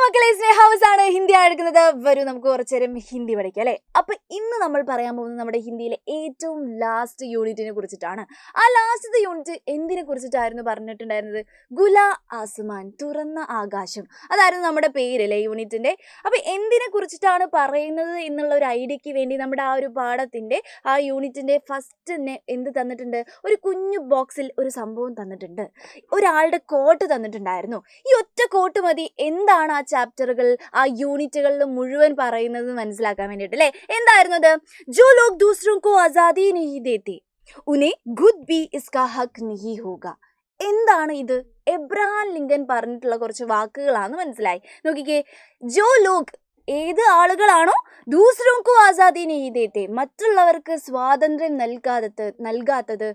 മക്കളെ, സ്നേഹാവസ് ആണ് ഹിന്ദി എടുക്കുന്നത്. വരൂ നമുക്ക് കുറച്ചേരം ഹിന്ദി പഠിക്കാം അല്ലേ. അപ്പൊ ഇന്ന് നമ്മൾ പറയാൻ പോകുന്നത് നമ്മുടെ ഹിന്ദിയിലെ ഏറ്റവും ലാസ്റ്റ് യൂണിറ്റിനെ കുറിച്ചിട്ടാണ്. ആ ലാസ്റ്റത്തെ യൂണിറ്റ് എന്തിനെ കുറിച്ചിട്ടായിരുന്നു പറഞ്ഞിട്ടുണ്ടായിരുന്നത്? ഗുല ആസ്മാൻ, തുറന്ന ആകാശം. അതായിരുന്നു നമ്മുടെ പേരല്ലേ യൂണിറ്റിന്റെ. അപ്പൊ എന്തിനെ കുറിച്ചിട്ടാണ് പറയുന്നത് എന്നുള്ള ഒരു ഐഡിയക്ക് വേണ്ടി നമ്മുടെ ആ ഒരു പാഠത്തിന്റെ ആ യൂണിറ്റിന്റെ ഫസ്റ്റ് എന്ത് തന്നിട്ടുണ്ട്? ഒരു കുഞ്ഞു ബോക്സിൽ ഒരു സംഭവം തന്നിട്ടുണ്ട്. ഒരാളുടെ കോട്ട് തന്നിട്ടുണ്ടായിരുന്നു. ഈ ഒറ്റ കോട്ട് മതി എന്താണ് ആ ചാപ്റ്ററുകൾ, ആ യൂണിറ്റുകളിൽ മുഴുവൻ പറയുന്നത് മനസ്സിലാക്കാൻ വേണ്ടിയിട്ട് അല്ലേ. എന്തായിരുന്നത്? ജോ ലോഗ് ദൂസറോं को आजादी नहीं देते उन्हें खुद भी इसका हक नहीं होगा. എന്താണ് ഇത്? എബ്രഹാം ലിങ്കൻ പറഞ്ഞിട്ടുള്ള കുറച്ച് വാക്കുകളാണ്. മനസ്സിലായി? നോക്കിക്കേ, ജോ ലോഗ് ഏത് ആളുകളാണോ ദൂസറോं को आजादी नहीं देते മറ്റുള്ളവർക്ക് സ്വാതന്ത്ര്യം നൽകാത്തത്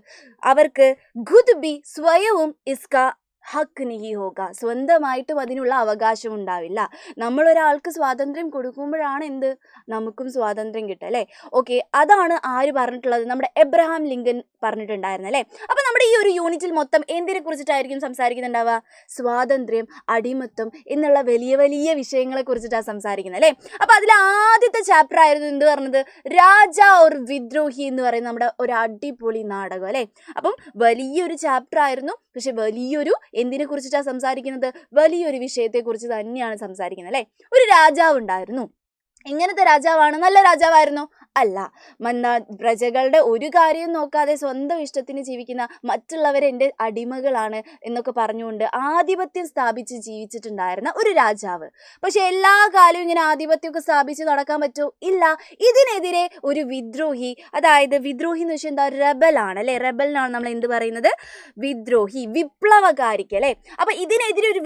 അവർക്ക് ഖുദ് ബി സ്വയവും ഇസ്കാ ഹക്ക് നഹി ഹോഗ, സ്വന്തമായിട്ടും അതിനുള്ള അവകാശം ഉണ്ടാവില്ല. നമ്മളൊരാൾക്ക് സ്വാതന്ത്ര്യം കൊടുക്കുമ്പോഴാണ് എന്ത്, നമുക്കും സ്വാതന്ത്ര്യം കിട്ടുക അല്ലേ. ഓക്കെ, അതാണ് ആര് പറഞ്ഞിട്ടുള്ളത്? നമ്മുടെ എബ്രഹാം ലിങ്കൻ പറഞ്ഞിട്ടുണ്ടായിരുന്നു അല്ലേ. അപ്പൊ നമ്മുടെ ഈ ഒരു യൂണിറ്റിൽ മൊത്തം എന്തിനെ കുറിച്ചിട്ടായിരിക്കും സംസാരിക്കുന്നുണ്ടാവുക? സ്വാതന്ത്ര്യം, അടിമത്തം എന്നുള്ള വലിയ വലിയ വിഷയങ്ങളെ കുറിച്ചിട്ടാണ് സംസാരിക്കുന്നത് അല്ലേ. അപ്പൊ അതിൽ ആദ്യത്തെ ചാപ്റ്റർ ആയിരുന്നു എന്ത് പറഞ്ഞത്? രാജ ഓർ വിദ്രോഹി എന്ന് പറയുന്ന നമ്മുടെ ഒരു അടിപൊളി നാടകം അല്ലേ. അപ്പം വലിയൊരു ചാപ്റ്റർ ആയിരുന്നു. പക്ഷെ വലിയൊരു എന്തിനെ കുറിച്ചിട്ടാണ് സംസാരിക്കുന്നത്? വലിയൊരു വിഷയത്തെ കുറിച്ച് തന്നെയാണ് സംസാരിക്കുന്നത് അല്ലേ. ഒരു രാജാവ് ഉണ്ടായിരുന്നു. ഇങ്ങനത്തെ രാജാവാണ്? നല്ല രാജാവായിരുന്നോ? അല്ല. പ്രജകളുടെ ഒരു കാര്യം നോക്കാതെ സ്വന്തം ഇഷ്ടത്തിന് ജീവിക്കുന്ന, മറ്റുള്ളവരെ എൻ്റെ അടിമകളാണ് എന്നൊക്കെ പറഞ്ഞുകൊണ്ട് ആധിപത്യം സ്ഥാപിച്ച് ജീവിച്ചിട്ടുണ്ടായിരുന്ന ഒരു രാജാവ്. പക്ഷെ എല്ലാ കാലവും ഇങ്ങനെ ആധിപത്യമൊക്കെ സ്ഥാപിച്ച് നടക്കാൻ പറ്റുമോ? ഇല്ല. ഇതിനെതിരെ ഒരു വിദ്രോഹി, അതായത് വിദ്രോഹി എന്ന് വെച്ചാൽ എന്താ? റെബലാണ് അല്ലേ. റെബലിനാണ് നമ്മൾ എന്ത് പറയുന്നത്? വിദ്രോഹി, വിപ്ലവകാരിക്ക് അല്ലേ. അപ്പൊ ഇതിനെതിരെ ഒരു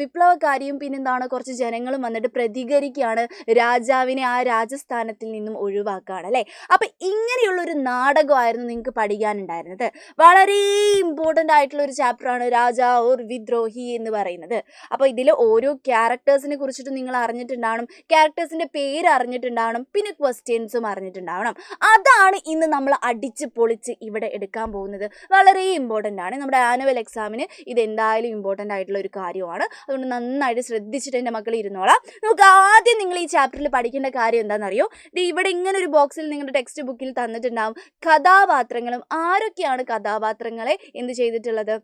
വിപ്ലവകാരിയും പിന്നെന്താണ് കുറച്ച് ജനങ്ങളും വന്നിട്ട് പ്രതികരിക്കുകയാണ്, രാജാവിനെ ആ രാജസ്ഥാനത്തിൽ നിന്നും ഒഴിവാക്കുകയാണ് അല്ലേ. അപ്പൊ ഇങ്ങനെയുള്ളൊരു നാടകമായിരുന്നു നിങ്ങൾക്ക് പഠിക്കാനുണ്ടായിരുന്നത്. വളരെ ഇമ്പോർട്ടൻ്റ് ആയിട്ടുള്ള ഒരു ചാപ്റ്ററാണ് രാജാ ഓർ വിദ്രോഹി എന്ന് പറയുന്നത്. അപ്പൊ ഇതിൽ ഓരോ ക്യാരക്ടേഴ്സിനെ കുറിച്ചിട്ട് നിങ്ങൾ അറിഞ്ഞിട്ടുണ്ടാവണം, ക്യാരക്ടേഴ്സിന്റെ പേര് അറിഞ്ഞിട്ടുണ്ടാവണം, പിന്നെ ക്വസ്റ്റ്യൻസും അറിഞ്ഞിട്ടുണ്ടാവണം. അതാണ് ഇന്ന് നമ്മൾ അടിച്ച് പൊളിച്ച് ഇവിടെ എടുക്കാൻ പോകുന്നത്. വളരെ ഇമ്പോർട്ടൻ്റ് ആണ്. നമ്മുടെ ആനുവൽ എക്സാമിന് ഇത് എന്തായാലും ഇമ്പോർട്ടൻ്റ് ആയിട്ടുള്ള ഒരു കാര്യമാണ്. അതുകൊണ്ട് നന്നായിട്ട് ശ്രദ്ധിച്ചിട്ട് എൻ്റെ മക്കൾ ഇരുന്നോളാം. നമുക്ക് ആദ്യം നിങ്ങൾ ഈ ചാപ്റ്ററിൽ പഠിക്കേണ്ട കാര്യം എന്താണെന്നറിയോ? ഇവിടെ ഇങ്ങനെ ഒരു ബോക്സിൽ നിങ്ങളുടെ ടെക്സ്റ്റ് ബുക്കിൽ തന്നിട്ടുണ്ടാവും കഥാപാത്രങ്ങളും. ആരൊക്കെയാണ് കഥാപാത്രങ്ങളെ എന്ത് ചെയ്തിട്ടുള്ളത്,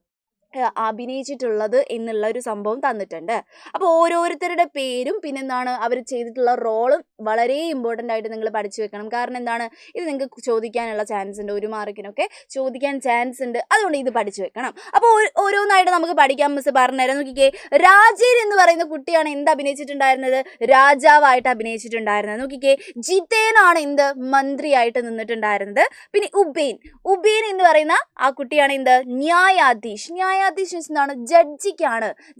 അഭിനയിച്ചിട്ടുള്ളത് എന്നുള്ള ഒരു സംഭവം തന്നിട്ടുണ്ട്. അപ്പോൾ ഓരോരുത്തരുടെ പേരും പിന്നെന്താണ് അവർ ചെയ്തിട്ടുള്ള റോളും വളരെ ഇമ്പോർട്ടൻ്റ് ആയിട്ട് നിങ്ങൾ പഠിച്ചു വെക്കണം. കാരണം എന്താണ്, ഇത് നിങ്ങൾക്ക് ചോദിക്കാനുള്ള ചാൻസ് ഉണ്ട്, 1 മാർക്കിനൊക്കെ ചോദിക്കാൻ ചാൻസ് ഉണ്ട്. അതുകൊണ്ട് ഇത് പഠിച്ചു വെക്കണം. അപ്പോൾ ഓരോന്നായിട്ട് നമുക്ക് പഠിക്കാൻ മിസ് പറഞ്ഞുതരാം. നോക്കിക്കേ, രാജീവ് എന്ന് പറയുന്ന കുട്ടിയാണ് എന്ത് അഭിനയിച്ചിട്ടുണ്ടായിരുന്നത്? രാജാവായിട്ട് അഭിനയിച്ചിട്ടുണ്ടായിരുന്നത്. നോക്കിക്കേ, ജിതേനാണ് എന്ത്, മന്ത്രിയായിട്ട് നിന്നിട്ടുണ്ടായിരുന്നത്. പിന്നെ ഉബേൻ എന്ന് പറയുന്ന ആ കുട്ടിയാണ് എന്ത്, ന്യായാധീഷ് എന്താണ്?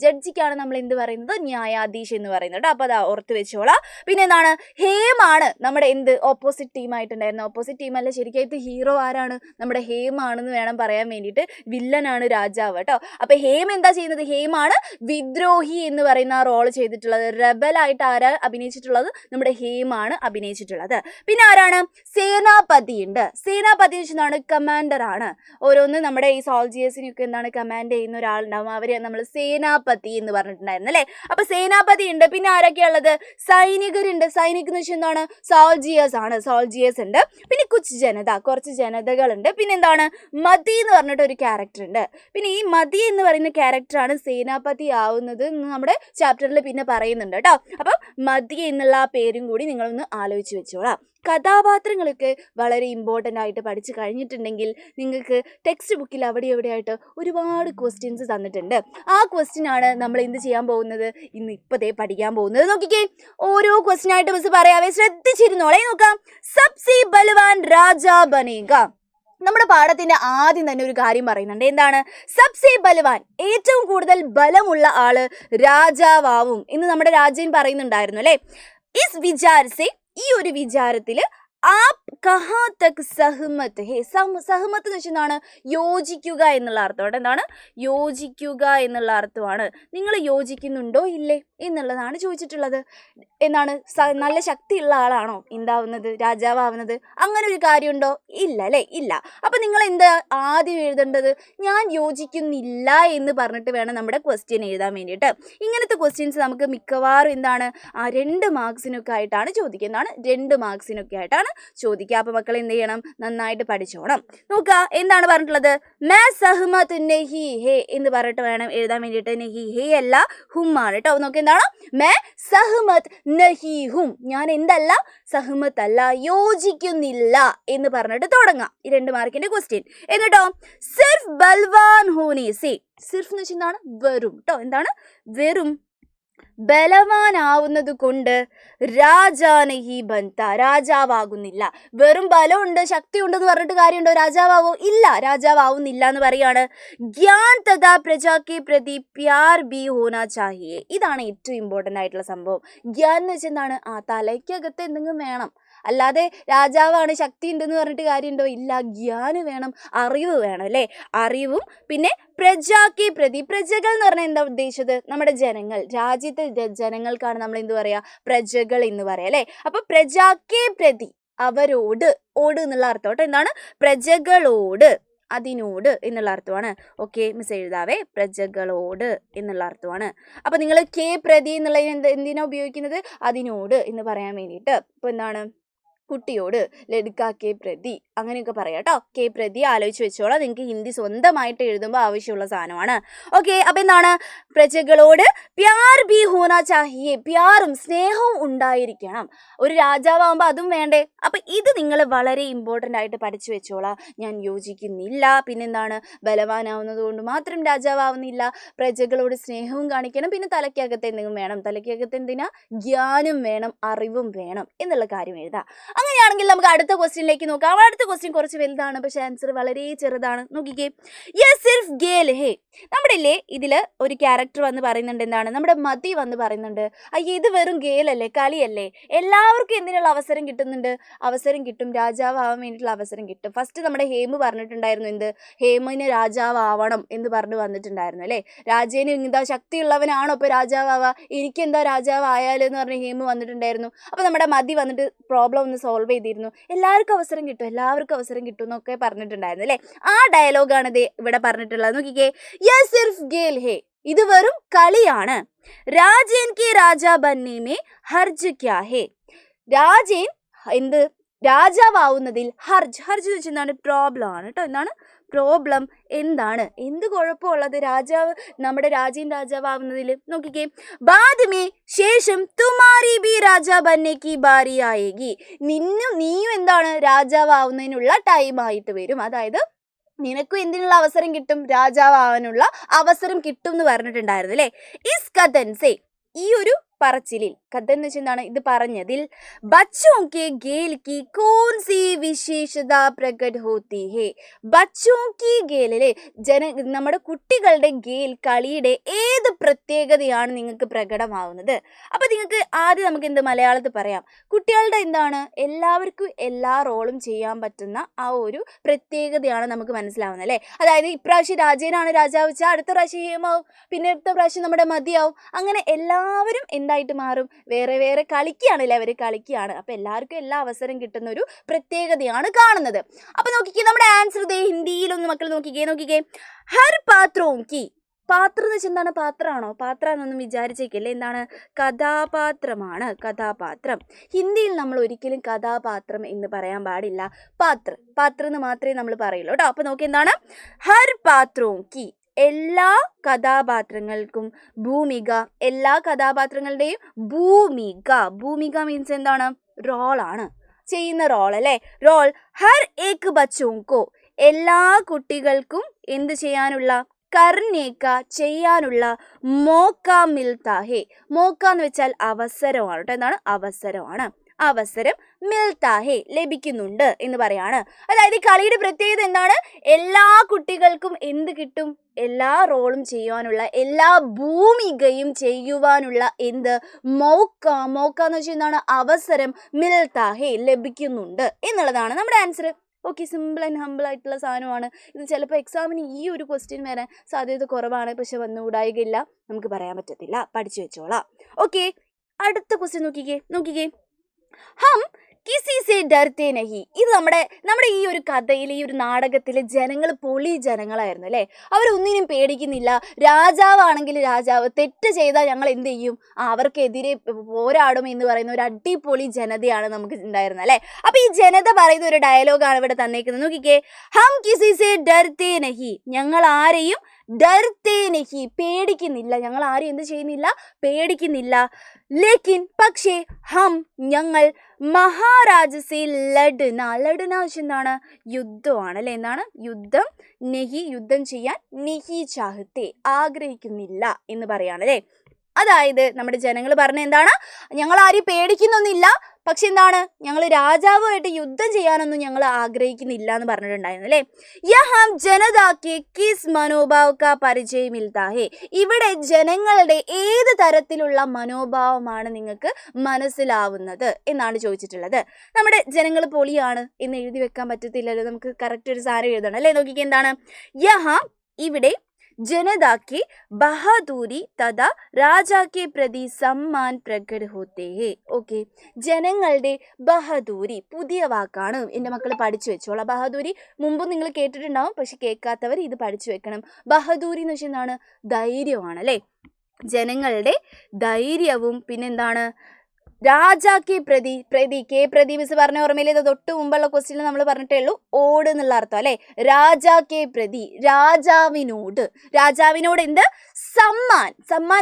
ജഡ്ജിക്കാണ് നമ്മൾ എന്ത് പറയുന്നത്? ന്യായാധീഷ് എന്ന് പറയുന്നത്. അപ്പൊ അതാ ഓർത്ത് വെച്ചോളാം. പിന്നെ എന്താണ്? ഹേമാണ് നമ്മുടെ എന്ത്, ഓപ്പോസിറ്റ് ടീമായിട്ടുണ്ടായിരുന്നു. ഓപ്പോസിറ്റ് ടീം അല്ല, ശരിക്കായിട്ട് ഹീറോ ആരാണ്? നമ്മുടെ ഹേമാണെന്ന് വേണം പറയാൻ വേണ്ടിയിട്ട്. വില്ലനാണ് രാജാവ് കേട്ടോ. അപ്പൊ ഹേം എന്താ ചെയ്യുന്നത്? ഹേമാണ് വിദ്രോഹി എന്ന് പറയുന്ന ആ റോൾ ചെയ്തിട്ടുള്ളത്. റെബലായിട്ട് ആരാ അഭിനയിച്ചിട്ടുള്ളത്? നമ്മുടെ ഹേമാണ് അഭിനയിച്ചിട്ടുള്ളത്. പിന്നെ ആരാണ്? സേനാപതി ഉണ്ട്. സേനാപതി വെച്ചാണ് കമാൻഡർ ആണ്. ഓരോന്ന് നമ്മുടെ ഈ സോൾജിയേഴ്സിനൊക്കെ എന്താണ് കമാൻഡ് ചെയ്യുന്ന ഒരാളുണ്ടാവും, അവരെ നമ്മൾ സേനാപതി എന്ന് പറഞ്ഞിട്ടുണ്ടായിരുന്നു അല്ലേ. അപ്പൊ സേനാപതി ഉണ്ട്. പിന്നെ ആരൊക്കെയാ ഉള്ളത്? സൈനികരുണ്ട്. സൈനിക് എന്ന് വെച്ചാൽ എന്താണ്? സോൾജിയേഴ്സ് ഉണ്ട്. പിന്നെ കുറച്ച് ജനതകളുണ്ട്. പിന്നെ എന്താണ്? മതി എന്ന് പറഞ്ഞിട്ട് ഒരു ക്യാരക്ടർ ഉണ്ട്. പിന്നെ ഈ മതി എന്ന് പറയുന്ന ക്യാരക്ടറാണ് സേനാപതി ആവുന്നത് എന്ന് നമ്മുടെ ചാപ്റ്ററിൽ പിന്നെ പറയുന്നുണ്ട് കേട്ടോ. അപ്പം മതി എന്നുള്ള ആ പേരും കൂടി നിങ്ങളൊന്ന് ആലോചിച്ച് വെച്ചോളാം. കഥാപാത്രങ്ങളൊക്കെ വളരെ ഇമ്പോർട്ടൻ്റ് ആയിട്ട് പഠിച്ചു കഴിഞ്ഞിട്ടുണ്ടെങ്കിൽ നിങ്ങൾക്ക് ടെക്സ്റ്റ് ബുക്കിൽ അവിടെ എവിടെയായിട്ട് ഒരുപാട് ക്വസ്റ്റ്യൻസ് തന്നിട്ടുണ്ട്. ആ ക്വസ്റ്റ്യൻ ആണ് നമ്മൾ എന്ത് ചെയ്യാൻ പോകുന്നത്? ഇപ്പോഴേ പഠിക്കാൻ പോകുന്നത്. നോക്കിക്കേ, ഓരോ ക്വസ്റ്റ്യൻ ആയിട്ട് മിസ് പറയാവേ, ശ്രദ്ധിച്ചിരുന്നോളെ. നോക്കാം. സബ്സെ ബൽവാൻ രാജാ ബനേഗ. നമ്മുടെ പാഠത്തിന്റെ ആദ്യം തന്നെ ഒരു കാര്യം പറയുന്നുണ്ട്. എന്താണ്? സബ്സെ ബലവാൻ, ഏറ്റവും കൂടുതൽ ബലമുള്ള ആള് രാജാവാവും എന്ന് നമ്മുടെ രാജൻ പറയുന്നുണ്ടായിരുന്നു അല്ലേ. ഇസ് വിചാരസെ, ഈ ഒരു വിചാരത്തില് ആപ് കഹാ തക് സഹ്മത് ഹേ. സഹ്മത്ത് എന്ന് വെച്ചാൽ യോജിക്കുക എന്നുള്ള അർത്ഥം. എന്താണ്? യോജിക്കുക എന്നുള്ള അർത്ഥമാണ്. നിങ്ങൾ യോജിക്കുന്നുണ്ടോ ഇല്ലേ എന്നുള്ളതാണ് ചോദിച്ചിട്ടുള്ളത്. എന്താണ്? നല്ല ശക്തിയുള്ള ആളാണോ എന്താവുന്നത്, രാജാവാവുന്നത്? അങ്ങനെ ഒരു കാര്യമുണ്ടോ? ഇല്ല അല്ലേ? ഇല്ല. അപ്പൊ നിങ്ങൾ എന്താ ആദ്യം എഴുതേണ്ടത്? ഞാൻ യോജിക്കുന്നില്ല എന്ന് പറഞ്ഞിട്ട് വേണം നമ്മുടെ ക്വസ്റ്റ്യൻ എഴുതാൻ വേണ്ടിയിട്ട്. ഇങ്ങനത്തെ ക്വസ്റ്റ്യൻസ് നമുക്ക് മിക്കവാറും എന്താണ് 2 മാർക്സിനൊക്കെ ആയിട്ടാണ് ചോദിക്കുക. എന്താണ്? 2 മാർക്സിനൊക്കെ ആയിട്ടാണ് ചോദിക്കുക. അപ്പൊ മക്കൾ എന്ത് ചെയ്യണം? നന്നായിട്ട് പഠിച്ചോണം. നോക്കുക എന്താണ് പറഞ്ഞിട്ടുള്ളത്? മേ സഹ്മത് നഹി ഹേ എന്ന് പറഞ്ഞിട്ട് വേണം എഴുതാൻ വേണ്ടിയിട്ട്. നഹി ഹേ അല്ല, ഹും ആണ് കേട്ടോ. നോക്ക് എന്താണ്? മേ സഹ്മത് നഹി ഹും. ഞാൻ എന്തല്ല? സഹ്മത്ത് അല്ല, യോജിക്കുന്നില്ല എന്ന് പറഞ്ഞിട്ട് തുടങ്ങാം. ഈ 2 മാർക്കിന്റെ ക്വസ്റ്റ്യൻ. എന്നിട്ടോ സിർഫ് ബൽവാൻ ഹോനെ സേ. സിർഫ് എന്ന് വെച്ചാൽ വെറും കേട്ടോ. എന്താണ്? വെറും ബലവാനാവുന്നത് കൊണ്ട് രാജാ നഹി ബൻത. രാജാവാകുന്നില്ല. വെറും ബലമുണ്ട്, ശക്തി ഉണ്ടെന്ന് പറഞ്ഞിട്ട് കാര്യമുണ്ടോ? രാജാവോ? ഇല്ല, രാജാവാവുന്നില്ല എന്ന് പറയാണ്. ജ്ഞാൻ തഥാ പ്രജാ കെ പ്രതി പ്യാർ ബി ഹോനാ ചാഹിയെ. ഇതാണ് ഏറ്റവും ഇമ്പോർട്ടൻ്റ് ആയിട്ടുള്ള സംഭവം. ജ്ഞാൻ എന്ന് വെച്ചാൽ എന്താണ്? തലയ്ക്കകത്ത് എന്തെങ്കിലും വേണം. അല്ലാതെ രാജാവാണ്, ശക്തി ഉണ്ടെന്ന് പറഞ്ഞിട്ട് കാര്യമുണ്ടോ? ഇല്ല, ജ്ഞാന് വേണം, അറിവ് വേണം അല്ലേ? അറിവും പിന്നെ പ്രജാക്കി പ്രതി. പ്രജകൾ എന്ന് പറഞ്ഞാൽ എന്താ ഉദ്ദേശിച്ചത്? നമ്മുടെ ജനങ്ങൾ. രാജ്യത്തെ ജനങ്ങൾക്കാണ് നമ്മൾ എന്ത് പറയാ? പ്രജകൾ എന്ന് പറയാം അല്ലേ? അപ്പൊ പ്രജാക്കി പ്രതി, അവരോട്. ഓട് എന്നുള്ള അർത്ഥം കേട്ടോ. എന്താണ്? പ്രജകളോട്, അതിനോട് എന്നുള്ള അർത്ഥമാണ്. Okay, miss എഴുതാവേ. പ്രജകളോട് എന്നുള്ള അർത്ഥമാണ്. അപ്പൊ നിങ്ങൾ കെ പ്രതി എന്നുള്ളതിന് എന്തിനാ ഉപയോഗിക്കുന്നത്? അതിനോട് എന്ന് പറയാൻ വേണ്ടിയിട്ട്. ഇപ്പൊ എന്താണ്? കുട്ടിയോട് ലഡ്ക കെ പ്രതി അങ്ങനെയൊക്കെ പറയാം കേട്ടോ. കെ പ്രതി ആലോചിച്ച് വെച്ചോളാം. നിങ്ങൾക്ക് ഹിന്ദി സ്വന്തമായിട്ട് എഴുതുമ്പോൾ ആവശ്യമുള്ള സാധനമാണ്. ഓക്കെ, അപ്പൊ എന്താണ്? പ്രജകളോട് പ്യാർ ബി ഹോനാ ചാഹിയെ. പ്യാറും സ്നേഹവും ഉണ്ടായിരിക്കണം. ഒരു രാജാവാകുമ്പോൾ അതും വേണ്ടേ? അപ്പൊ ഇത് നിങ്ങൾ വളരെ ഇമ്പോർട്ടൻ്റ് ആയിട്ട് പഠിച്ചു വെച്ചോളാം. ഞാൻ യോജിക്കുന്നില്ല, പിന്നെന്താണ്? ബലവാനാവുന്നത് കൊണ്ട് മാത്രം രാജാവാവുന്നില്ല. പ്രജകളോട് സ്നേഹവും കാണിക്കണം, പിന്നെ തലയ്ക്കകത്ത് എന്തെങ്കിലും വേണം. തലയ്ക്കകത്ത് എന്തിനാ? ജ്ഞാനും വേണം, അറിവും വേണം എന്നുള്ള കാര്യം എഴുതാം. അങ്ങനെയാണെങ്കിൽ നമുക്ക് അടുത്ത ക്വസ്റ്റ്യനിലേക്ക് നോക്കാം. അടുത്ത ക്വസ്റ്റ്യൻ കുറച്ച് വലുതാണ്, പക്ഷെ ആൻസർ വളരെ ചെറുതാണ്. നോക്കിക്കേ. യേ സിർഫ് ഗേൽ ഹേ. നമ്മുടെ ഇല്ലേ ഇതിൽ ഒരു ക്യാരക്ടർ വന്ന് പറയുന്നുണ്ട്. എന്താണ്? നമ്മുടെ മതി വന്ന് പറയുന്നുണ്ട്, അയ്യേ ഇത് വെറും ഗേലല്ലേ, കളിയല്ലേ, എല്ലാവർക്കും എന്തിനുള്ള അവസരം കിട്ടുന്നുണ്ട്? അവസരം കിട്ടും, രാജാവാവാൻ വേണ്ടിയിട്ടുള്ള അവസരം കിട്ടും. ഫസ്റ്റ് നമ്മുടെ ഹേമു പറഞ്ഞിട്ടുണ്ടായിരുന്നു എന്ത്? ഹേമിന് രാജാവാവണം എന്ന് പറഞ്ഞു വന്നിട്ടുണ്ടായിരുന്നു അല്ലേ? രാജേന് എന്താ ശക്തിയുള്ളവനാണോ ഇപ്പൊ രാജാവാവാ? എനിക്കെന്താ രാജാവായാലും എന്ന് പറഞ്ഞ് ഹേമു വന്നിട്ടുണ്ടായിരുന്നു. അപ്പൊ നമ്മുടെ മതി വന്നിട്ട് പ്രോബ്ലം ഒന്ന് സോൾവ് ചെയ്തിരുന്നു. എല്ലാവർക്കും അവസരം കിട്ടും, എല്ലാവർക്കും അവസരം കിട്ടും എന്നൊക്കെ പറഞ്ഞിട്ടുണ്ടായിരുന്നു അല്ലേ? ആ ഡയലോഗാണ് ഇത് ഇവിടെ പറഞ്ഞിട്ടുള്ളത്. നോക്കിക്കേ. യേ സിർഫ് ഗേൽ ഹേ. ഇത് വെറും കളിയാണ്. രാജേൻ കെ രാജാ ബന്നേ മേ ഹർജ് ക്യാ ഹേ. രാജേൻ എന്ത്? രാജാവാവുന്നതിൽ ഹർജ്. ഹർജ് എന്ന് വെച്ചാൽ എന്താണ്? പ്രോബ്ലം ആണ് കേട്ടോ. എന്താണ്? പ്രോബ്ലം. എന്താണ്? എന്ത് കുഴപ്പമുള്ളത് രാജാവ്, നമ്മുടെ രാജീൻ രാജാവാവുന്നതിൽ? നോക്കിക്കേ. ബാദ്മേ ശേഷം തുമാരി ബി രാജാ ബന്നേക്ക് ബാരി ആയേഗി. നീയും എന്താണ്? രാജാവാവുന്നതിനുള്ള ടൈം ആയിട്ട് വരും. അതായത് നിനക്കും എന്തിനുള്ള അവസരം കിട്ടും? രാജാവാവാനുള്ള അവസരം കിട്ടും എന്ന് പറഞ്ഞിട്ടുണ്ടായിരുന്നു അല്ലേ? ഇസ് കഥൻ സേ. ഈ ഒരു പറച്ചിലിൽ, കഥ എന്ന് വെച്ചാൽ എന്താണ്? ഇത് പറഞ്ഞതിൽ ബച്ചോं के गेल की कौन सी विशेषता प्रकट होती है. ബച്ചോं की गेल അല്ലേ? നമ്മുടെ കുട്ടികളുടെ ഗേൽ, കളിയുടെ ഏത് പ്രത്യേകതയാണ് നിങ്ങൾക്ക് പ്രകടമാവുന്നത്? അപ്പൊ നിങ്ങൾക്ക് ആദ്യം നമുക്ക് എന്ത് മലയാളത്തിൽ പറയാം? കുട്ടികളുടെ എന്താണ്? എല്ലാവർക്കും എല്ലാ റോളും ചെയ്യാൻ പറ്റുന്ന ആ ഒരു പ്രത്യേകതയാണ് നമുക്ക് മനസ്സിലാവുന്നത് അല്ലേ? അതായത് ഇപ്രാവശ്യം രാജേനാണ് രാജാവ് വെച്ചാൽ അടുത്ത പ്രാവശ്യം ഹേമാവും, പിന്നെ അടുത്ത പ്രാവശ്യം നമ്മുടെ മതിയാവും. അങ്ങനെ എല്ലാവരും എന്തായിട്ട് മാറും? വേറെ വേറെ കളിക്കുകയാണല്ലേ? അവർ കളിക്കുകയാണ്. അപ്പൊ എല്ലാവർക്കും എല്ലാ അവസരം കിട്ടുന്ന ഒരു പ്രത്യേകതയാണ് കാണുന്നത്. അപ്പൊ നോക്കിക്കേ, നമ്മുടെ ആൻസർ ദേ ഹിന്ദിയിലൊന്ന് മക്കൾ നോക്കിക്കേ. ഹർ പാത്രോം കി. പാത്രം എന്ന് വെച്ചാൽ എന്താണ്? പാത്രമാണോ? പാത്രമാണെന്നൊന്നും വിചാരിച്ചേക്കല്ലേ. എന്താണ്? കഥാപാത്രമാണ്, കഥാപാത്രം. ഹിന്ദിയിൽ നമ്മൾ ഒരിക്കലും കഥാപാത്രം എന്ന് പറയാൻ പാടില്ല. പാത്രം എന്ന് മാത്രമേ നമ്മൾ പറയുള്ളൂ കേട്ടോ. അപ്പൊ നോക്കി എന്താണ്? ഹർ പാത്രോം കി. എല്ലാ കഥാപാത്രങ്ങൾക്കും ഭൂമിക. എല്ലാ കഥാപാത്രങ്ങളുടെയും ഭൂമിക മീൻസ് എന്താണ്? റോളാണ്, ചെയ്യുന്ന റോൾ അല്ലേ? റോൾ. ഹർ ഏക് ബച്ചോങ്കോ. എല്ലാ കുട്ടികൾക്കും എന്ത് ചെയ്യാനുള്ള? കർണേക്ക, ചെയ്യാനുള്ള. മോക്ക മിൽത്താ ഹേ. മോക്ക എന്ന് വെച്ചാൽ അവസരമാണ് കേട്ടോ. എന്താണ്? അവസരമാണ്. അവസരം മിൽത്താ ഹേ ലഭിക്കുന്നുണ്ട് എന്ന് പറയാണ്. അതായത് ഈ കളിയുടെ പ്രത്യേകത എന്താണ്? എല്ലാ കുട്ടികൾക്കും എന്ത് കിട്ടും? എല്ലാ റോളും ചെയ്യുവാനുള്ള, എല്ലാ ഭൂമികയും ചെയ്യുവാനുള്ള എന്ത് മൗക്ക എന്ന് വെച്ചാൽ എന്താണ്? അവസരം മിൽത്താ ഹേ ലഭിക്കുന്നുണ്ട് എന്നുള്ളതാണ് നമ്മുടെ answer. Okay, simple and humble ആയിട്ടുള്ള സാധനമാണ് ഇത്. ചിലപ്പോൾ എക്സാമിന് ഈ ഒരു ക്വസ്റ്റ്യൻ വരാൻ സാധ്യത കുറവാണ്, പക്ഷെ വന്നുകൂടായികയില്ല, നമുക്ക് പറയാൻ പറ്റത്തില്ല. പഠിച്ചു വെച്ചോളാം. ഓക്കെ, അടുത്ത ക്വസ്റ്റ്യൻ നോക്കിക്കേ. ഹം കിസി സെ ഡർത്തെ നഹി. ഇത് നമ്മുടെ ഈ ഒരു കഥയിൽ, ഈ ഒരു നാടകത്തിൽ ജനങ്ങൾ പൊളി ജനങ്ങളായിരുന്നു അല്ലേ. അവരൊന്നിനും പേടിക്കുന്നില്ല. രാജാവാണെങ്കിൽ രാജാവ് തെറ്റ് ചെയ്താൽ ഞങ്ങൾ എന്ത് ചെയ്യും? അവർക്കെതിരെ പോരാടും എന്ന് പറയുന്ന ഒരു അടിപൊളി ജനതയാണ് നമുക്ക് ഉണ്ടായിരുന്നത് അല്ലേ. അപ്പൊ ഈ ജനത പറയുന്ന ഒരു ഡയലോഗാണ് ഇവിടെ തന്നേക്കുന്നത്. നോക്കിക്കേ, ഹം കിസി സെ ഡർത്തെ നഹി. ഞങ്ങൾ ആരെയും ഡർത്തെ നഹി പേടിക്കുന്നില്ല. ഞങ്ങൾ ആരെയും എന്ത് ചെയ്യുന്നില്ല? പേടിക്കുന്നില്ല. ലേക്കിൻ പക്ഷേ ഹം ഞങ്ങൾ മഹാരാജസെ ലഡ്ന എന്താണ്? യുദ്ധമാണ് അല്ലെ. എന്താണ്? യുദ്ധം. നെഹി യുദ്ധം ചെയ്യാൻ, നെഹി ചാഹത്തെ ആഗ്രഹിക്കുന്നില്ല എന്ന് പറയാണ് അല്ലേ. അതായത് നമ്മുടെ ജനങ്ങൾ പറഞ്ഞ എന്താണ്? ഞങ്ങൾ ആരെയും പേടിക്കുന്നൊന്നുമില്ല, പക്ഷെ എന്താണ്? ഞങ്ങൾ രാജാവുമായിട്ട് യുദ്ധം ചെയ്യാനൊന്നും ഞങ്ങൾ ആഗ്രഹിക്കുന്നില്ല എന്ന് പറഞ്ഞിട്ടുണ്ടായിരുന്നു അല്ലേ. യഹാം ജനതാക്ക് കിസ് മനോഭാവ് കാ പരിചയ മിൽത്താ ഹേ. ഇവിടെ ജനങ്ങളുടെ ഏത് തരത്തിലുള്ള മനോഭാവമാണ് നിങ്ങൾക്ക് മനസ്സിലാവുന്നത് എന്നാണ് ചോദിച്ചിട്ടുള്ളത്. നമ്മുടെ ജനങ്ങൾ പൊളിയാണ് എന്ന് എഴുതി വെക്കാൻ പറ്റത്തില്ലല്ലോ, നമുക്ക് കറക്റ്റ് ഒരു സാധനം എഴുതണം അല്ലേ. നോക്കിക്കേ, എന്താണ്? യഹാം ഇവിടെ जनता बहादुरी तथा राजा के प्रति सम्मान प्रकट होते हैं. ഓക്കെ, ജനങ്ങളുടെ ബഹദൂരി പുതിയ വാക്കാണ്. എൻ്റെ മക്കൾ പഠിച്ചു വെച്ചോളാം. ബഹദൂരി മുമ്പ് നിങ്ങൾ കേട്ടിട്ടുണ്ടാവും, പക്ഷെ കേൾക്കാത്തവർ ഇത് പഠിച്ചു വെക്കണം. ബഹദൂരി എന്ന് വെച്ചാൽ എന്താണ്? ധൈര്യമാണ് അല്ലേ. ജനങ്ങളുടെ ധൈര്യവും പിന്നെന്താണ്? രാജാക്കെ പ്രതി മിസ് പറഞ്ഞ ഓർമ്മയിൽ ഇത് തൊട്ട് മുമ്പുള്ള ക്വസ്റ്റ്യനിൽ നമ്മൾ പറഞ്ഞിട്ടേ ഉള്ളൂ ഓട് എന്നുള്ള അർത്ഥം അല്ലേ. രാജാക്കെ പ്രതി രാജാവിനോട് എന്ത്? സമ്മാൻ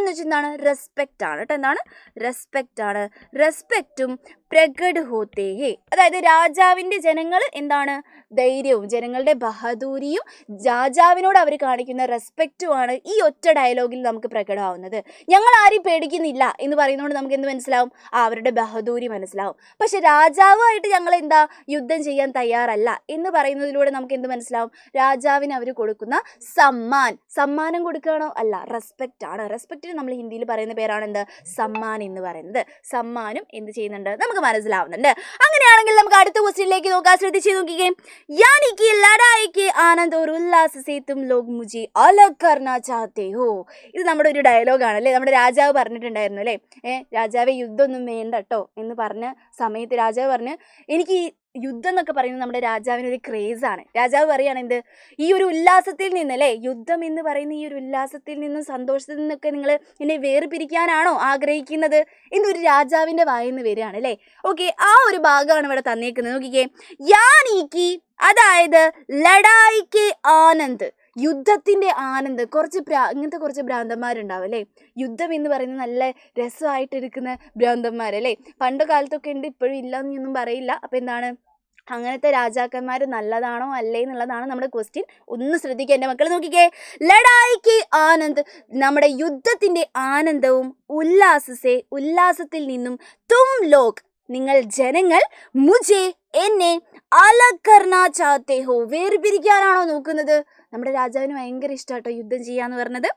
എന്ന് വെച്ചാൽ എന്താണ്? റെസ്പെക്റ്റ് ആണ് കേട്ടോ. എന്താണ്? റെസ്പെക്റ്റ് ആണ്. റെസ്പെക്റ്റും പ്രകട് ഹോത്തേ ഹേ. അതായത് രാജാവിൻ്റെ ജനങ്ങൾ എന്താണ്? ധൈര്യവും ജനങ്ങളുടെ ബഹദൂരിയും രാജാവിനോട് അവർ കാണിക്കുന്ന റെസ്പെക്റ്റുമാണ് ഈ ഒറ്റ ഡയലോഗിൽ നമുക്ക് പ്രകടമാവുന്നത്. ഞങ്ങൾ ആരെയും പേടിക്കുന്നില്ല എന്ന് പറയുന്നതുകൊണ്ട് നമുക്ക് എന്ത് മനസ്സിലാവും? അവരുടെ ബഹദൂരി മനസ്സിലാവും. പക്ഷെ രാജാവുമായിട്ട് ഞങ്ങൾ എന്താ യുദ്ധം ചെയ്യാൻ തയ്യാറല്ല എന്ന് പറയുന്നതിലൂടെ നമുക്ക് എന്ത് മനസ്സിലാവും? രാജാവിന് അവർ കൊടുക്കുന്ന സമ്മാനം കൊടുക്കുകയാണോ? അല്ല, റെസ്പെക്റ്റ് ആണ്. റെസ്പെക്റ്റിന് നമ്മൾ ഹിന്ദിയിൽ പറയുന്ന പേരാണ് എന്ത്? സമ്മാൻ എന്ന് പറയുന്നത്. സമ്മാനം എന്ത് ചെയ്യുന്നുണ്ട്? നമുക്ക് മനസ്സിലാവുന്നുണ്ട്. അങ്ങനെയാണെങ്കിൽ നമുക്ക് അടുത്ത ക്വസ്റ്റ്യനിലേക്ക് നോക്കാം. ശ്രദ്ധിച്ചു നോക്കിക്കേ. यानी कि लड़ाई के आनंद और उल्लास से तुम लोग मुझे अलग करना चाहते हो. ഇത് നമ്മുടെ ഒരു ഡയലോഗാണ് അല്ലേ. നമ്മുടെ രാജാവ് പറഞ്ഞിട്ടുണ്ടായിരുന്നു അല്ലേ, രാജാവെ യുദ്ധമൊന്നും വേണ്ട കേട്ടോ എന്ന് പറഞ്ഞ സമയത്ത് രാജാവ് പറഞ്ഞ്, എനിക്ക് യുദ്ധം എന്നൊക്കെ പറയുന്നത് നമ്മുടെ രാജാവിനൊരു ക്രേസാണ്. രാജാവ് പറയാണ് എന്ത്? ഈ ഒരു ഉല്ലാസത്തിൽ നിന്നല്ലേ, യുദ്ധം എന്ന് പറയുന്ന ഈ ഒരു ഉല്ലാസത്തിൽ നിന്നും സന്തോഷത്തിൽ നിന്നൊക്കെ നിങ്ങൾ എന്നെ വേർപിരിക്കാനാണോ ആഗ്രഹിക്കുന്നത് എന്നൊരു രാജാവിൻ്റെ വായിന്ന് വരികയാണ് അല്ലേ. ഓക്കെ, ആ ഒരു ഭാഗമാണ് ഇവിടെ തന്നേക്കുന്നത്. നോക്കിക്കേ, യാനീക്ക് അതായത് ലഡായിക്ക് ആനന്ദ്, യുദ്ധത്തിൻ്റെ ആനന്ദ്. ഇങ്ങനത്തെ കുറച്ച് ഭ്രാന്തന്മാരുണ്ടാവും അല്ലേ. യുദ്ധം എന്ന് പറയുന്നത് നല്ല രസമായിട്ടിരിക്കുന്ന ഭ്രാന്തന്മാരല്ലേ. പണ്ട് കാലത്തൊക്കെ ഉണ്ട്, ഇപ്പോഴും ഇല്ല എന്നൊന്നും പറയില്ല. അപ്പം എന്താണ്, അങ്ങനത്തെ രാജാക്കന്മാർ നല്ലതാണോ അല്ലേ എന്നുള്ളതാണ് നമ്മുടെ ക്വസ്റ്റ്യൻ. ഒന്ന് ശ്രദ്ധിക്കുക എൻ്റെ മക്കൾ. നോക്കിക്കേ, ലഡായിക്ക് ആനന്ദ് നമ്മുടെ യുദ്ധത്തിൻ്റെ ആനന്ദവും ഉല്ലാസത്തിൽ നിന്നും തും ലോക് നിങ്ങൾ ജനങ്ങൾ മുജെ എന്നെ അലഗ് കർനാ ചാഹത്തെ ഹോ വേർപിരിക്കാനാണോ നോക്കുന്നത്? നമ്മുടെ രാജാവിന് ഭയങ്കര ഇഷ്ടമാട്ടോ യുദ്ധം ചെയ്യാന്ന് പറഞ്ഞത്.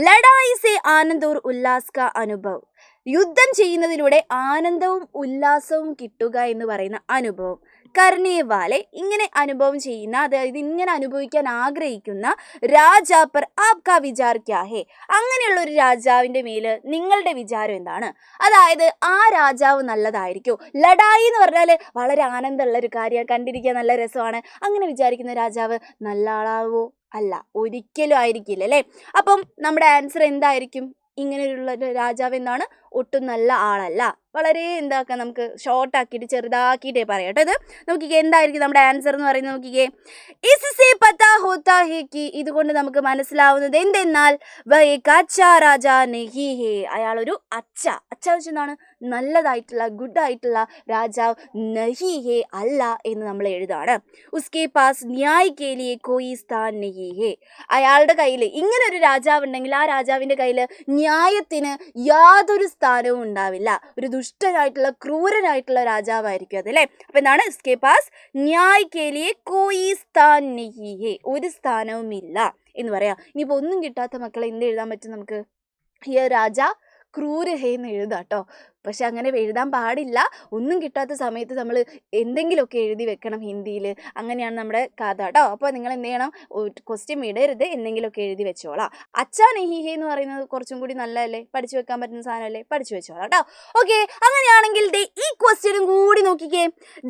ലഡായി സെ ആനന്ദ് ഓർ ഉല്ലാസ് കാ അനുഭവ്, യുദ്ധം ചെയ്യുന്നതിലൂടെ ആനന്ദവും ഉല്ലാസവും കിട്ടുക എന്ന് പറയുന്ന അനുഭവം. കർണേവാലെ ഇങ്ങനെ അനുഭവം ചെയ്യുന്ന, അതായത് ഇങ്ങനെ അനുഭവിക്കാൻ ആഗ്രഹിക്കുന്ന രാജാ പർ ആപ്കാ വിചാർ ക്യാ ഹേ, അങ്ങനെയുള്ള ഒരു രാജാവിൻ്റെ മേല് നിങ്ങളുടെ വിചാരം എന്താണ്? അതായത് ആ രാജാവ് നല്ലതായിരിക്കും. ലഡായി എന്ന് പറഞ്ഞാൽ വളരെ ആനന്ദമുള്ള ഒരു കാര്യമാണ്, കണ്ടിരിക്കാൻ നല്ല രസമാണ്. അങ്ങനെ വിചാരിക്കുന്ന രാജാവ് നല്ല ആളാവോ? അല്ല, ഒരിക്കലും ആയിരിക്കില്ല അല്ലേ. അപ്പം നമ്മുടെ ആൻസർ എന്തായിരിക്കും? ഇങ്ങനെയുള്ള രാജാവ് എന്താണ്? ഒട്ടും നല്ല ആളല്ല. വളരെ എന്താക്കാം, നമുക്ക് ഷോർട്ടാക്കിയിട്ട് ചെറുതാക്കിയിട്ടേ പറയാം കേട്ടോ. ഇത് നോക്കിക്കേ, എന്തായിരിക്കും നമ്മുടെ ആൻസർ എന്ന് പറയുന്നത്? നോക്കിക്കേ, ഇസ്സേ പതാ ഹോത്താ ഹേ കി, ഇതുകൊണ്ട് നമുക്ക് മനസ്സിലാവുന്നത് എന്തെന്നാൽ വഹ് ഏക് അച്ഛാ രാജാ നഹീ ഹേ, അയാളൊരു അച്ഛ വെച്ചെന്താണ്? നല്ലതായിട്ടുള്ള ഗുഡായിട്ടുള്ള രാജാവ് നഹീ ഹേ അല്ല എന്ന് നമ്മൾ എഴുതാണ്. ഉസ്കെ പാസ് ന്യായ് കേ ലിയേ കോയി സ്ഥാൻ നഹീ ഹേ, അയാളുടെ കയ്യിൽ ഇങ്ങനെ ഒരു രാജാവ് ഉണ്ടെങ്കിൽ ആ രാജാവിൻ്റെ കയ്യിൽ ന്യായത്തിന് യാതൊരു സ്ഥാനവും ഉണ്ടാവില്ല. ഒരു ദുഷ്ടനായിട്ടുള്ള ക്രൂരനായിട്ടുള്ള രാജാവായിരിക്കും അത്, അല്ലേ? അപ്പൊ എന്താണ്? ഇസ്കെ പാസ് ന്യായ് കെ ലിയെ കോയി സ്ഥാൻ നഹീ ഹേ, ഒരു സ്ഥാനവും ഇല്ല എന്ന് പറയാം. ഇനിയിപ്പോ ഒന്നും കിട്ടാത്ത മക്കളെ എന്ത് എഴുതാൻ പറ്റും നമുക്ക്? യ രാജ ക്രൂര ഹേ എന്ന് എഴുതാം കേട്ടോ. പക്ഷെ അങ്ങനെ എഴുതാൻ പാടില്ല. ഒന്നും കിട്ടാത്ത സമയത്ത് നമ്മൾ എന്തെങ്കിലുമൊക്കെ എഴുതി വെക്കണം ഹിന്ദിയിൽ. അങ്ങനെയാണ് നമ്മുടെ കഥ കേട്ടോ. അപ്പോൾ നിങ്ങൾ എന്ത് ചെയ്യണം? ക്വസ്റ്റ്യൻ വിടരുത്, എന്തെങ്കിലുമൊക്കെ എഴുതി വെച്ചോളാം. അച്ഛാ നെഹി ഹേ എന്ന് പറയുന്നത് കുറച്ചും കൂടി നല്ലതല്ലേ? പഠിച്ചു വെക്കാൻ പറ്റുന്ന സാധനമല്ലേ? പഠിച്ചു വെച്ചോളാം കേട്ടോ. ഓക്കെ, അങ്ങനെയാണെങ്കിൽ ഈ ക്വസ്റ്റ്യനും കൂടി നോക്കിക്കേ.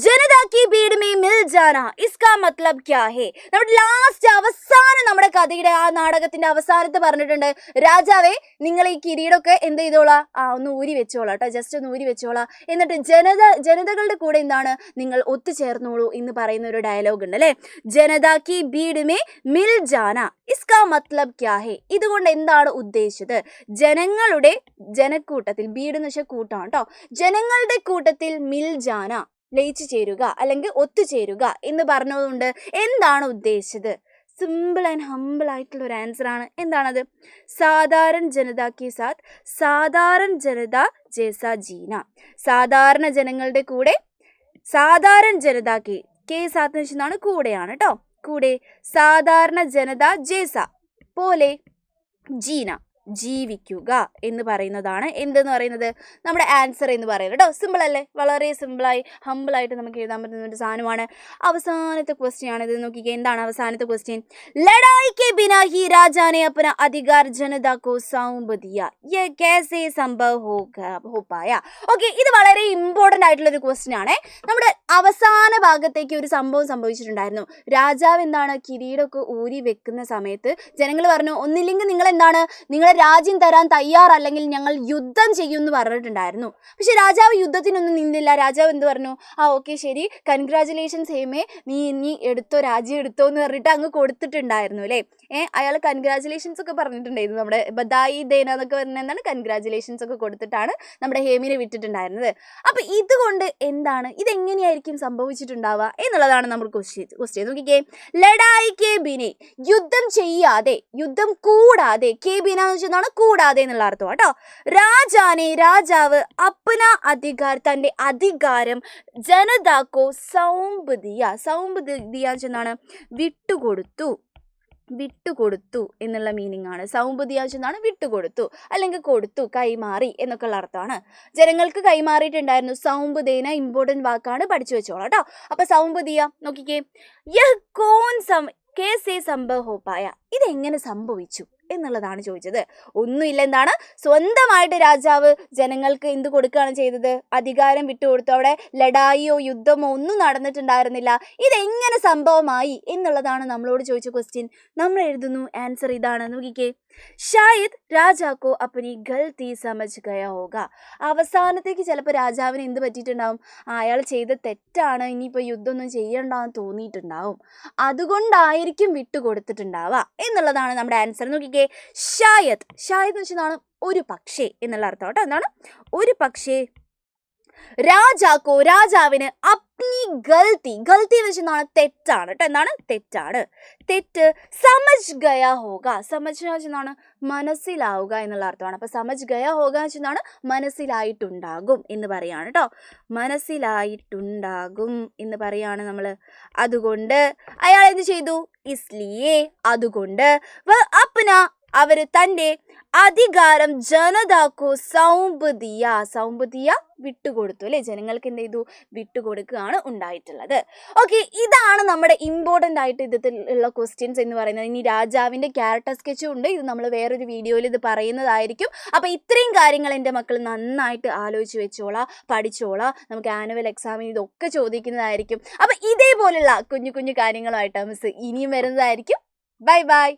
ജനതാ കി ഭീഡ് മേ മിൽ ജാന ഇസ്കാ മത്ലബ് ക്യാ ഹേ? നമ്മുടെ ലാസ്റ്റ് അവസാനം നമ്മുടെ കഥയുടെ ആ നാടകത്തിന്റെ അവസാനത്ത് പറഞ്ഞിട്ടുണ്ട്, രാജാവേ നിങ്ങൾ ഈ കിരീടമൊക്കെ എന്ത് ചെയ്തോളാം? ഒന്ന് ഊരി വെച്ചോളാം കേട്ടോ. ജസ്റ്റ് ഒന്ന് ഊരി വെച്ചോളാം. എന്നിട്ട് ജനതകളുടെ കൂടെ എന്താണ്? നിങ്ങൾ ഒത്തുചേർന്നോളൂ എന്ന് പറയുന്ന ഒരു ഡയലോഗ് ഉണ്ട് അല്ലേ? ജനതാ കി ഭീഡ് മേ മിൽ ജാന ഇസ്കാ മത്ലബ് ക്യാ ഹേ? ഇതുകൊണ്ട് എന്താണ് ഉദ്ദേശിച്ചത്? ജനങ്ങളുടെ ജനക്കൂട്ടത്തിൽ, ഭീഡ് എന്ന് വെച്ചാൽ കൂട്ടമാണ് കേട്ടോ, ജനങ്ങളുടെ കൂട്ടത്തിൽ മിൽ ജാന ലയിച്ചു ചേരുക അല്ലെങ്കിൽ ഒത്തുചേരുക എന്ന് പറഞ്ഞതുകൊണ്ട് എന്താണ് ഉദ്ദേശിച്ചത്? സിമ്പിൾ ആൻഡ് ഹമ്പിൾ ആയിട്ടുള്ള ഒരു ആൻസർ ആണ്. എന്താണത്? സാധാരണ ജനതാ കെ സാത്ത് സാധാരണ ജനത ജേസാ ജീന. സാധാരണ ജനങ്ങളുടെ കൂടെ, സാധാരണ ജനത കെ സാത്ത് എന്ന് വെച്ചാൽ കൂടെയാണ് കേട്ടോ. കൂടെ സാധാരണ ജനത ജേസ പോലെ ജീന ജീവിക്കുക എന്ന് പറയുന്നതാണ് എന്തെന്ന് പറയുന്നത്? നമ്മുടെ ആൻസർ എന്ന് പറയുന്നത് കേട്ടോ. സിമ്പിൾ അല്ലേ? വളരെ സിമ്പിളായി ഹമ്പിളായിട്ട് നമുക്ക് എഴുതാൻ പറ്റുന്ന ഒരു സാധനമാണ്. അവസാനത്തെ ക്വസ്റ്റ്യൻ ആണ് ഇത്. നോക്കിക്കേ, എന്താണ് അവസാനത്തെ ക്വസ്റ്റ്യൻ? ലഡായി കെ ബിനാ ഹി രാജാനെ അപ്ന അധികാർ ജനത കോ സൗംപ് ദിയ യേ കൈസേ സംഭവ് ഹോ പായ? ഓക്കെ, ഇത് വളരെ ഇമ്പോർട്ടൻ്റ് ആയിട്ടുള്ള ഒരു ക്വസ്റ്റ്യൻ ആണ്. നമ്മുടെ അവസാന ഭാഗത്തേക്ക് ഒരു സംഭവം സംഭവിച്ചിട്ടുണ്ടായിരുന്നു. രാജാവ് എന്താണ്? കിരീടമൊക്കെ ഊരി വെക്കുന്ന സമയത്ത് ജനങ്ങൾ പറഞ്ഞു, ഒന്നില്ലെങ്കിൽ നിങ്ങൾ എന്താണ്, നിങ്ങളെ രാജ്യം തരാൻ തയ്യാറല്ലെങ്കിൽ ഞങ്ങൾ യുദ്ധം ചെയ്യുമെന്ന് പറഞ്ഞിട്ടുണ്ടായിരുന്നു. പക്ഷെ രാജാവ് യുദ്ധത്തിനൊന്നും നിന്നില്ല. രാജാവ് എന്ത് പറഞ്ഞു? ഓക്കെ ശരി, കൺഗ്രാജുലേഷൻസ് ഹേമേ, നീ എടുത്തോ, രാജ്യം എടുത്തോ എന്ന് പറഞ്ഞിട്ട് അങ്ങ് കൊടുത്തിട്ടുണ്ടായിരുന്നു അല്ലേ? അയാൾ കൺഗ്രാജുലേഷൻസ് ഒക്കെ പറഞ്ഞിട്ടുണ്ടായിരുന്നു. നമ്മുടെ ബദായി ദേന എന്നൊക്കെ പറഞ്ഞ എന്താണ്, കൺഗ്രാജുലേഷൻസ് ഒക്കെ കൊടുത്തിട്ടാണ് നമ്മുടെ ഹേമിനെ വിട്ടിട്ടുണ്ടായിരുന്നത്. അപ്പൊ ഇതുകൊണ്ട് എന്താണ്, ഇതെങ്ങനെയായിരിക്കും സംഭവിച്ചിട്ടുണ്ടാവുക എന്നുള്ളതാണ് നമ്മൾ ക്വസ്റ്റ്യൻ. നോക്കിക്കേ, ലഡായി കെ ബിനെ, യുദ്ധം ചെയ്യാതെ, യുദ്ധം കൂടാതെ, കെ ബിന എന്ന് വെച്ചാൽ കൂടാതെ എന്നുള്ള അർത്ഥം കേട്ടോ. രാജാവ് അപ്ന അധികാർ, തന്റെ അധികാരം, ജനതാക്കോ സൗംപ് ദിയ, സൗംപ് ദിയ എന്നാണ് വിട്ടുകൊടുത്തു എന്നുള്ള മീനിങ് ആണ്. സൗംപതിയാച്ച് എന്നാണ് വിട്ടുകൊടുത്തു അല്ലെങ്കിൽ കൊടുത്തു, കൈമാറി എന്നൊക്കെ ഉള്ള അർത്ഥമാണ്. ജനങ്ങൾക്ക് കൈമാറിയിട്ടുണ്ടായിരുന്നു. സൗംപദേന ഇമ്പോർട്ടൻറ്റ് വാക്കാണ്, പഠിച്ചു വെച്ചോളാം കേട്ടോ. അപ്പൊ സൗംപതിയ നോക്കിക്കേ, യഹ് കോൻ കേസേ സംഭവ് ഹോ പായ? ഇതെങ്ങനെ സംഭവിച്ചു എന്നുള്ളതാണ് ചോദിച്ചത്. ഒന്നുമില്ല, എന്താണ്, സ്വന്തമായിട്ട് രാജാവ് ജനങ്ങൾക്ക് എന്ത് കൊടുക്കുകയാണ് ചെയ്തത്? അധികാരം വിട്ടുകൊടുത്തു. അവിടെ ലഡായിയോ യുദ്ധമോ ഒന്നും നടന്നിട്ടുണ്ടായിരുന്നില്ല. ഇതെങ്ങനെ സംഭവമായി എന്നുള്ളതാണ് നമ്മളോട് ചോദിച്ച ക്വസ്റ്റ്യൻ. നമ്മൾ എഴുതുന്നു, ആൻസർ ഇതാണ്. നോക്കിക്കേ, ഷായദ് രാജാക്കോ അപ്പനി ഗൽത്തി സമജ് ഗയാ ഹോഗ. അവസാനത്തേക്ക് ചിലപ്പോൾ രാജാവിന് എന്ത് പറ്റിയിട്ടുണ്ടാവും? അയാൾ ചെയ്ത തെറ്റാണ്, ഇനിയിപ്പോൾ യുദ്ധമൊന്നും ചെയ്യണ്ടെന്ന് തോന്നിയിട്ടുണ്ടാവും. അതുകൊണ്ടായിരിക്കും വിട്ടുകൊടുത്തിട്ടുണ്ടാവുക എന്നുള്ളതാണ് നമ്മുടെ ആൻസർ. നോക്കിക്കേ, ഷായദ് എന്ന് വെച്ചാൽ ഒരു പക്ഷേ എന്നുള്ള അർത്ഥം കേട്ടോ. എന്താണ്? ഒരു പക്ഷേ രാജാവിന് അപ്നി ഗൽത്തി എന്ന് വെച്ചാൽ തെറ്റാണ് കേട്ടോ. എന്താണ്? തെറ്റ്. സമജ് ഗയാ ഹോഗ, സമജ് വെച്ചാൽ മനസ്സിലാവുക എന്നുള്ള അർത്ഥമാണ്. അപ്പൊ സമജ് ഗയാ ഹോഗ വെച്ചാൽ മനസ്സിലായിട്ടുണ്ടാകും എന്ന് പറയാണ് കേട്ടോ. മനസ്സിലായിട്ടുണ്ടാകും എന്ന് പറയാണ് നമ്മൾ. അതുകൊണ്ട് അയാൾ എന്ത് ചെയ്തു? ഇസ്ലിയെ, അതുകൊണ്ട് അപ്ന, അവര് തന്റെ അധികാരം ജനതാക്കോ സൗംപതിയ വിട്ടുകൊടുത്തു അല്ലെ? ജനങ്ങൾക്ക് എന്ത് ചെയ്തു? വിട്ടുകൊടുക്കുകയാണ് ഉണ്ടായിട്ടുള്ളത്. ഓക്കെ, ഇതാണ് നമ്മുടെ ഇമ്പോർട്ടൻ്റ് ആയിട്ട് ഇതിലുള്ള ക്വസ്റ്റ്യൻസ് എന്ന് പറയുന്നത്. ഇനി രാജാവിന്റെ ക്യാരക്ടർ സ്കെച്ചും ഉണ്ട്, ഇത് നമ്മൾ വേറൊരു വീഡിയോയിൽ ഇത് പറയുന്നതായിരിക്കും. അപ്പൊ ഇത്രയും കാര്യങ്ങൾ എൻ്റെ മക്കൾ നന്നായിട്ട് ആലോചിച്ച് വെച്ചോളാം, പഠിച്ചോളാം. നമുക്ക് ആനുവൽ എക്സാമിന് ഇതൊക്കെ ചോദിക്കുന്നതായിരിക്കും. അപ്പൊ ഇതേപോലുള്ള കുഞ്ഞു കുഞ്ഞു കാര്യങ്ങളുമായിട്ട് മിസ് ഇനിയും വരുന്നതായിരിക്കും. Bye bye.